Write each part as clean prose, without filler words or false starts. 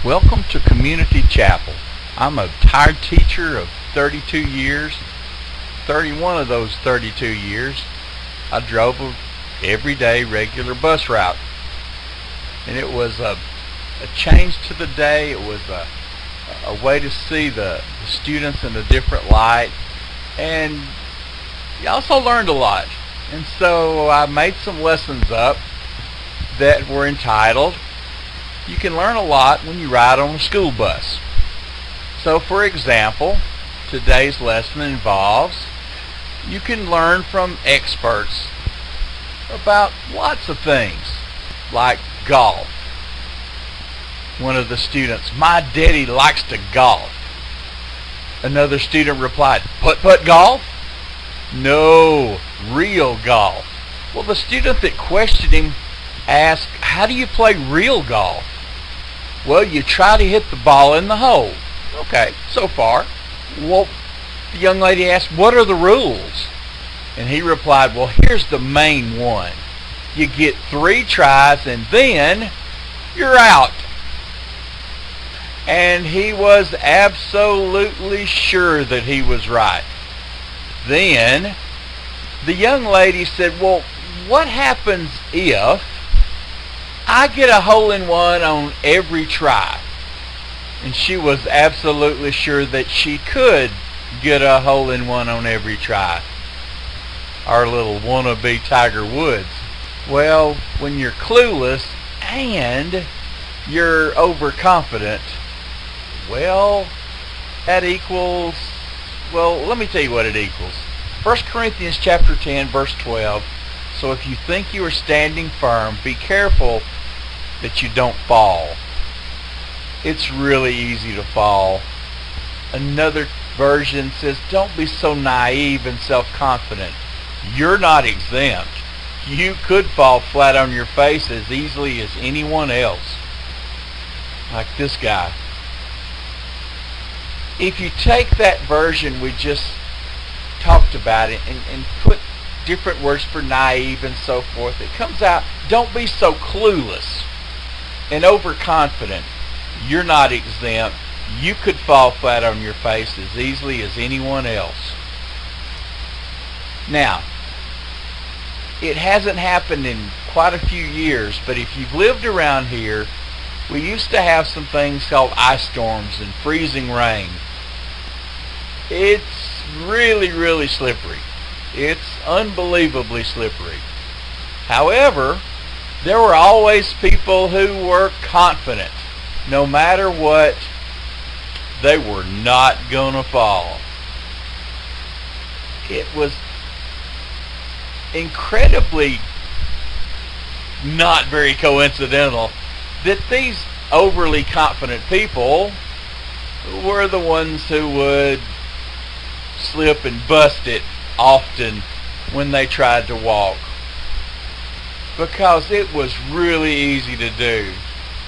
Welcome to Community Chapel. I'm a retired teacher of 32 years. 31 of those 32 years, I drove a everyday regular bus route. And it was a change to the day. It was a way to see the students in a different light. And you also learned a lot. And so I made some lessons up that were entitled, "You Can Learn a Lot When You Ride on a School Bus." So for example, today's lesson involves you can learn from experts about lots of things, like golf. One of the students, "My daddy likes to golf." Another student replied, "Putt-putt golf?" "No, real golf." Well, the student that questioned him asked, "How do you play real golf?" "Well, you try to hit the ball in the hole." Okay, so far. Well, the young lady asked, "What are the rules?" And he replied, "Well, here's the main one. You get 3 tries and then you're out." And he was absolutely sure that he was right. Then the young lady said, "Well, what happens if I get a hole-in-one on every try?" And she was absolutely sure that she could get a hole-in-one on every try. Our little wannabe Tiger Woods. Well, when you're clueless and you're overconfident, well, that equals, well, let me tell you what it equals. 1 Corinthians chapter 10, verse 12. "So if you think you are standing firm, be careful that you don't fall." It's really easy to fall. Another version says, "Don't be so naive and self-confident. You're not exempt. You could fall flat on your face as easily as anyone else." Like this guy. If you take that version we just talked about it and put different words for naive and so forth, it comes out, don't be so clueless and overconfident. You're not exempt. You could fall flat on your face as easily as anyone else. Now, it hasn't happened in quite a few years, but if you've lived around here, we used to have some things called ice storms and freezing rain. It's really, really slippery. It's unbelievably slippery. However, there were always people who were confident. No matter what, they were not gonna fall. It was incredibly not very coincidental that these overly confident people were the ones who would slip and bust it often when they tried to walk, because it was really easy to do,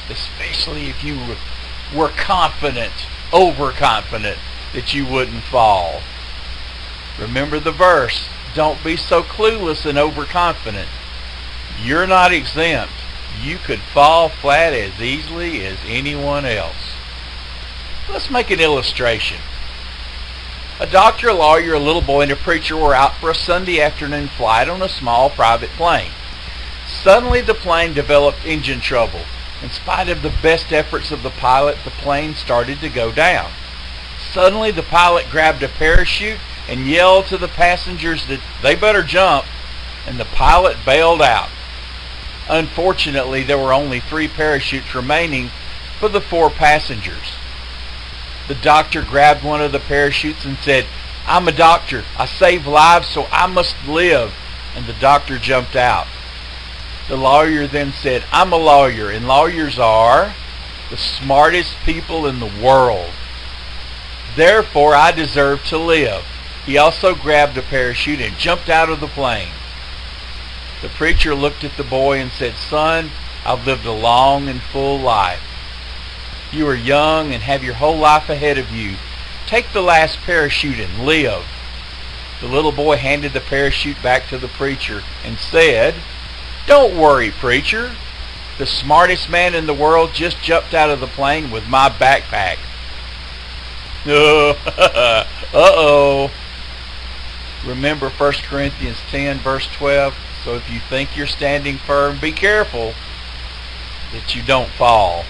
especially if you were confident, overconfident that you wouldn't fall. Remember the verse, don't be so clueless and overconfident. You're not exempt. You could fall flat as easily as anyone else. Let's make an illustration. A doctor, a lawyer, a little boy, and a preacher were out for a Sunday afternoon flight on a small private plane. Suddenly the plane developed engine trouble. In spite of the best efforts of the pilot, the plane started to go down. Suddenly the pilot grabbed a parachute and yelled to the passengers that they better jump, and the pilot bailed out. Unfortunately, there were only 3 parachutes remaining for the 4 passengers. The doctor grabbed one of the parachutes and said, "I'm a doctor. I save lives, so I must live." And the doctor jumped out. The lawyer then said, "I'm a lawyer, and lawyers are the smartest people in the world. Therefore, I deserve to live." He also grabbed a parachute and jumped out of the plane. The preacher looked at the boy and said, "Son, I've lived a long and full life. You are young and have your whole life ahead of you. Take the last parachute and live." The little boy handed the parachute back to the preacher and said, "Don't worry, preacher. The smartest man in the world just jumped out of the plane with my backpack. Uh-oh. Remember 1 Corinthians 10 verse 12? So if you think you're standing firm, be careful that you don't fall.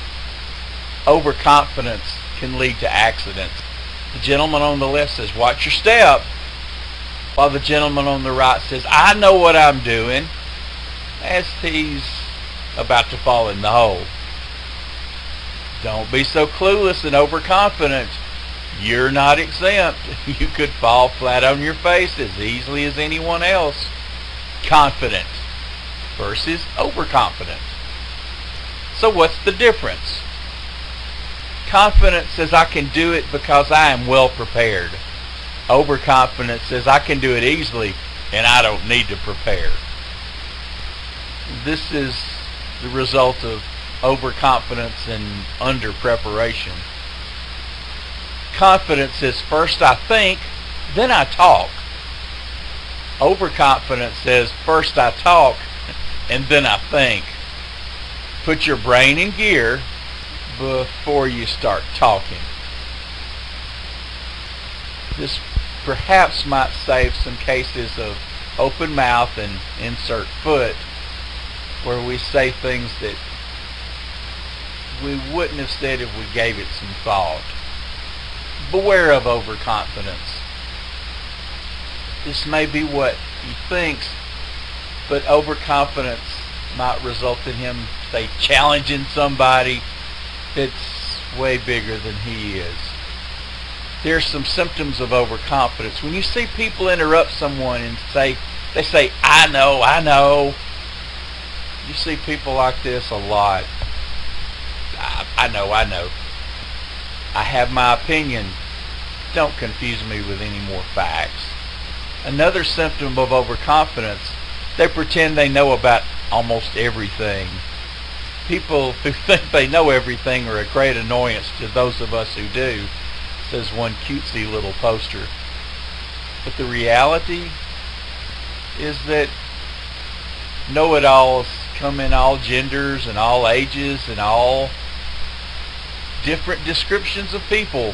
Overconfidence can lead to accidents. The gentleman on the left says, watch your step, while the gentleman on the right says, I know what I'm doing, as he's about to fall in the hole. Don't be so clueless and overconfident. You're not exempt. You could fall flat on your face as easily as anyone else. Confident versus overconfident. So what's the difference? Confidence says I can do it because I am well prepared. Overconfidence says I can do it easily and I don't need to prepare. This is the result of overconfidence and under preparation. Confidence says first I think, then I talk. Overconfidence says first I talk and then I think. Put your brain in gear before you start talking. This perhaps might save some cases of open mouth and insert foot, where we say things that we wouldn't have said if we gave it some thought. Beware of overconfidence. This may be what he thinks, but overconfidence might result in him, say, challenging somebody that's way bigger than he is. There's some symptoms of overconfidence. When you see people interrupt someone and they say, I know. You see people like this a lot. I know. I have my opinion. Don't confuse me with any more facts. Another symptom of overconfidence, they pretend they know about almost everything. People who think they know everything are a great annoyance to those of us who do, says one cutesy little poster. But the reality is that know-it-alls come in all genders and all ages and all different descriptions of people.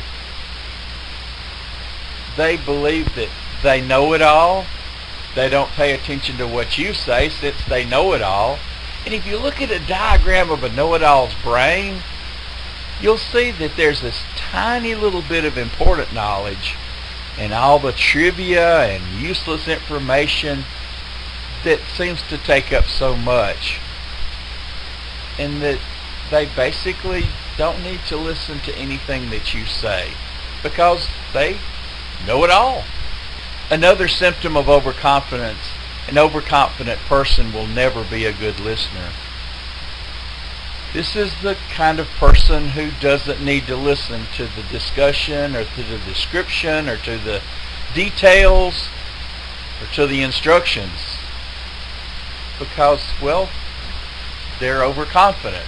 They believe that they know it all. They don't pay attention to what you say since they know it all. And if you look at a diagram of a know-it-all's brain, you'll see that there's this tiny little bit of important knowledge and all the trivia and useless information that seems to take up so much, and that they basically don't need to listen to anything that you say because they know it all. Another symptom of overconfidence, an overconfident person will never be a good listener. This is the kind of person who doesn't need to listen to the discussion or to the description or to the details or to the instructions because, well, they're overconfident.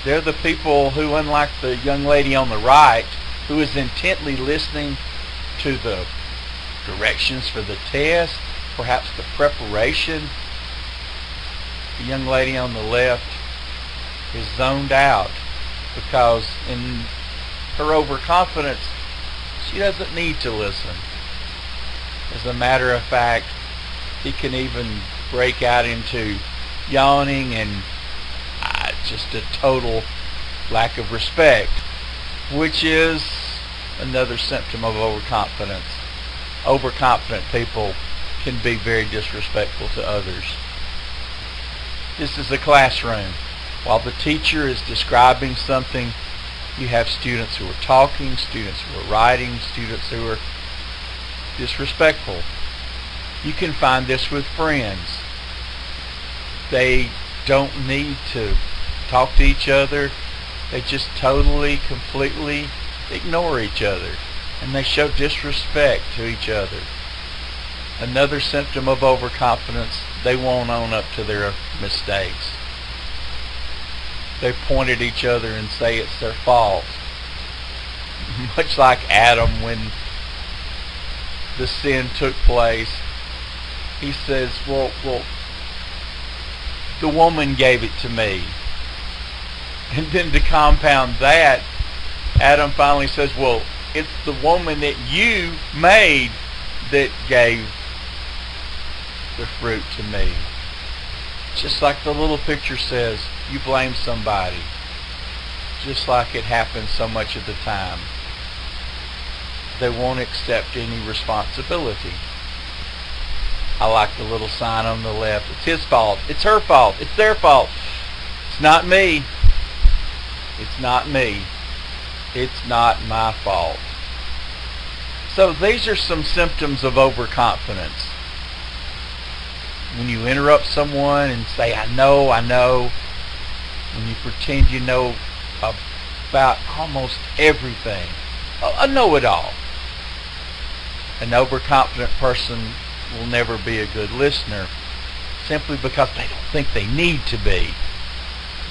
They're the people who, unlike the young lady on the right, who is intently listening to the directions for the test, perhaps the preparation, the young lady on the left is zoned out because in her overconfidence she doesn't need to listen. As a matter of fact, he can even break out into yawning and just a total lack of respect, which is another symptom of overconfidence. Overconfident people can be very disrespectful to others. This is a classroom. While the teacher is describing something, you have students who are talking, students who are writing, students who are disrespectful. You can find this with friends. They don't need to talk to each other. They just totally, completely ignore each other, and they show disrespect to each other. Another symptom of overconfidence, they won't own up to their mistakes. They point at each other and say it's their fault. Much like Adam when the sin took place, he says, well, The woman gave it to me. And then to compound that, Adam finally says, well, it's the woman that you made that gave the fruit to me. Just like the little picture says, you blame somebody. Just like it happens so much of the time. They won't accept any responsibility. I like the little sign on the left. It's his fault. It's her fault. It's their fault. It's not me. It's not me. It's not my fault. So these are some symptoms of overconfidence. When you interrupt someone and say, I know. When you pretend you know about almost everything. A know-it-all. An overconfident person will never be a good listener simply because they don't think they need to be.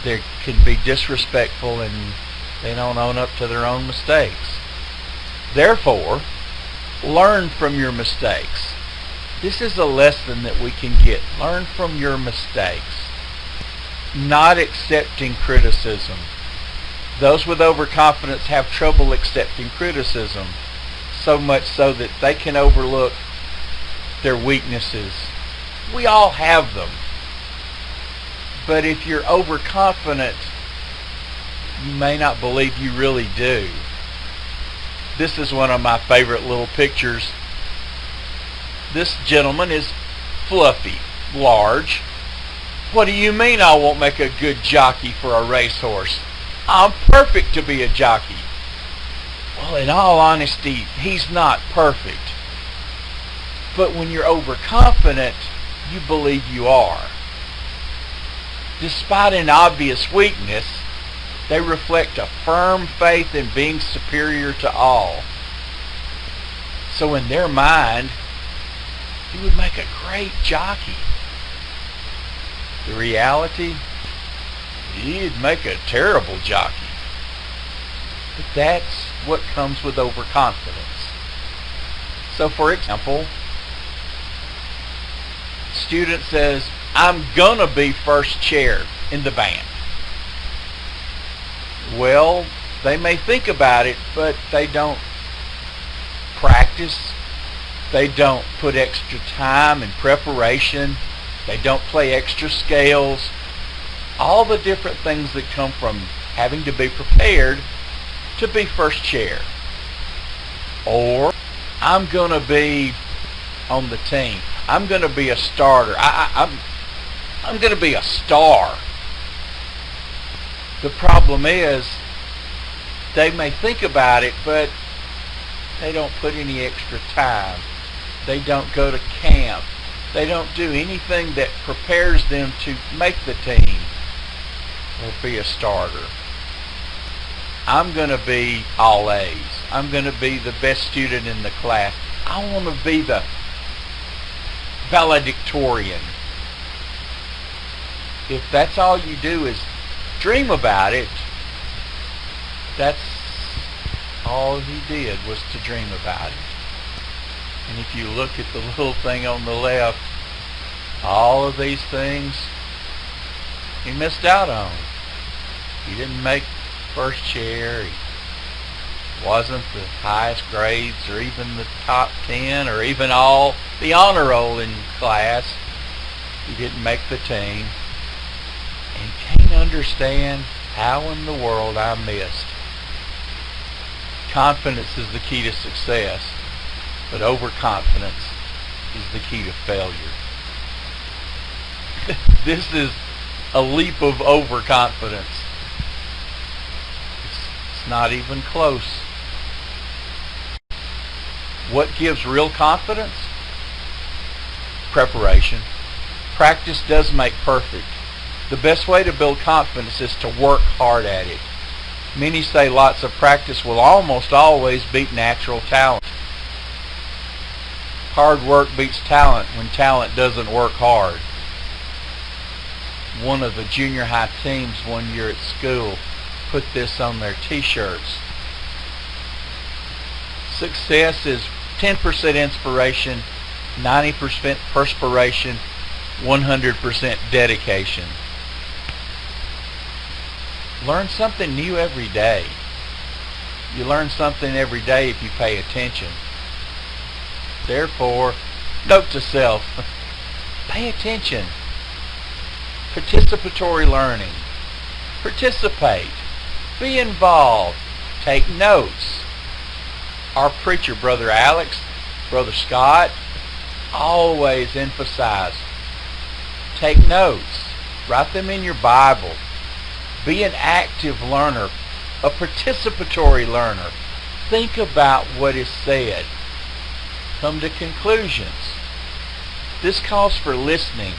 They can be disrespectful and they don't own up to their own mistakes. Therefore, learn from your mistakes. This is a lesson that we can get. Learn from your mistakes. Not accepting criticism. Those with overconfidence have trouble accepting criticism, so much so that they can overlook their weaknesses. We all have them. But if you're overconfident, you may not believe you really do. This is one of my favorite little pictures. This gentleman is fluffy, large. What do you mean I won't make a good jockey for a racehorse? I'm perfect to be a jockey. Well, in all honesty, he's not perfect. But when you're overconfident, you believe you are. Despite an obvious weakness, they reflect a firm faith in being superior to all. So in their mind, he would make a great jockey. The reality, he'd make a terrible jockey. But that's what comes with overconfidence. So for example, student says, I'm gonna be first chair in the band. Well, they may think about it, but they don't practice. They don't put extra time and preparation. They don't play extra scales. All the different things that come from having to be prepared to be first chair. Or, I'm going to be on the team. I'm going to be a starter. I'm going to be a star. The problem is, they may think about it, but they don't put any extra time. They don't go to camp. They don't do anything that prepares them to make the team or be a starter. I'm going to be all A's. I'm going to be the best student in the class. I want to be the valedictorian. If that's all you do is dream about it, that's all he did was to dream about it. And if you look at the little thing on the left, all of these things he missed out on. He didn't make first chair. He wasn't the highest grades or even the top 10 or even all the honor roll in class. He didn't make the team. And can't understand how in the world I missed. Confidence is the key to success, but overconfidence is the key to failure. This is a leap of overconfidence. It's not even close. What gives real confidence? Preparation. Practice does make perfect. The best way to build confidence is to work hard at it. Many say lots of practice will almost always beat natural talent. Hard work beats talent when talent doesn't work hard. One of the junior high teams one year at school put this on their t-shirts. Success is 10% inspiration, 90% perspiration, 100% dedication. Learn something new every day. You learn something every day if you pay attention. Therefore, note to self, pay attention. Participatory learning. Participate. Be involved. Take notes. Our preacher, Brother Alex, Brother Scott, always emphasize, take notes. Write them in your Bible. Be an active learner, a participatory learner. Think about what is said. Come to conclusions. This calls for listening,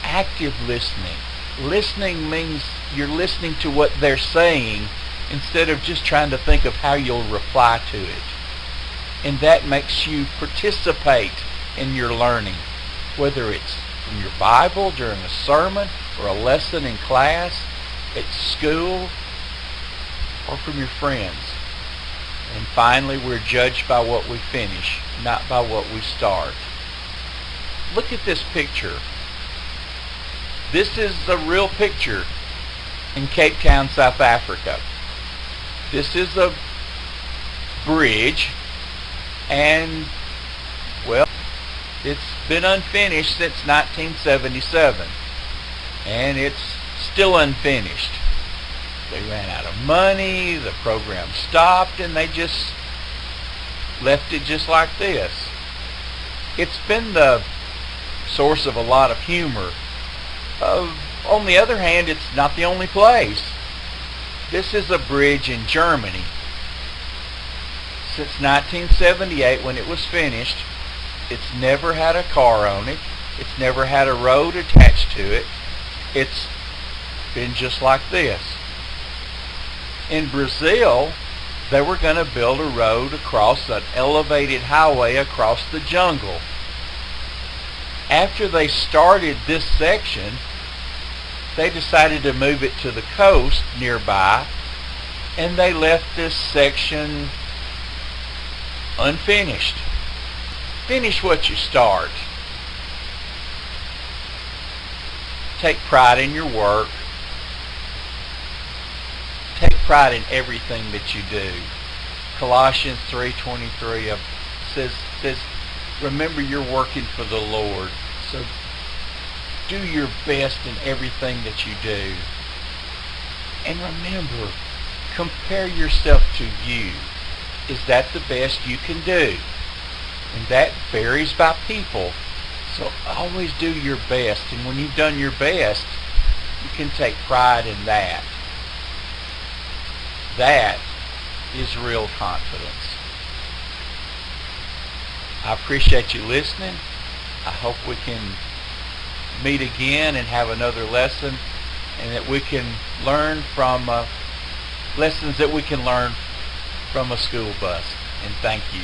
active listening. Listening means you're listening to what they're saying instead of just trying to think of how you'll reply to it. And that makes you participate in your learning, whether it's from your Bible during a sermon or a lesson in class, at school, or from your friends. And finally, we're judged by what we finish, not by what we start. Look at this picture. This is a real picture in Cape Town, South Africa. This is a bridge, and, well, it's been unfinished since 1977, and it's still unfinished. They ran out of money, the program stopped, and they just left it just like this. It's been the source of a lot of humor. On the other hand, it's not the only place. This is a bridge in Germany. Since 1978, when it was finished, it's never had a car on it. It's never had a road attached to it. It's been just like this. In Brazil, they were going to build a road across an elevated highway across the jungle. After they started this section, they decided to move it to the coast nearby, and they left this section unfinished. Finish what you start. Take pride in your work. Take pride in everything that you do. Colossians 3:23 says, remember you're working for the Lord. So do your best in everything that you do. And remember, compare yourself to you. Is that the best you can do? And that varies by people. So always do your best. And when you've done your best, you can take pride in that. That is real confidence. I appreciate you listening. I hope we can meet again and have another lesson, and that we can learn from lessons that we can learn from a school bus. And thank you.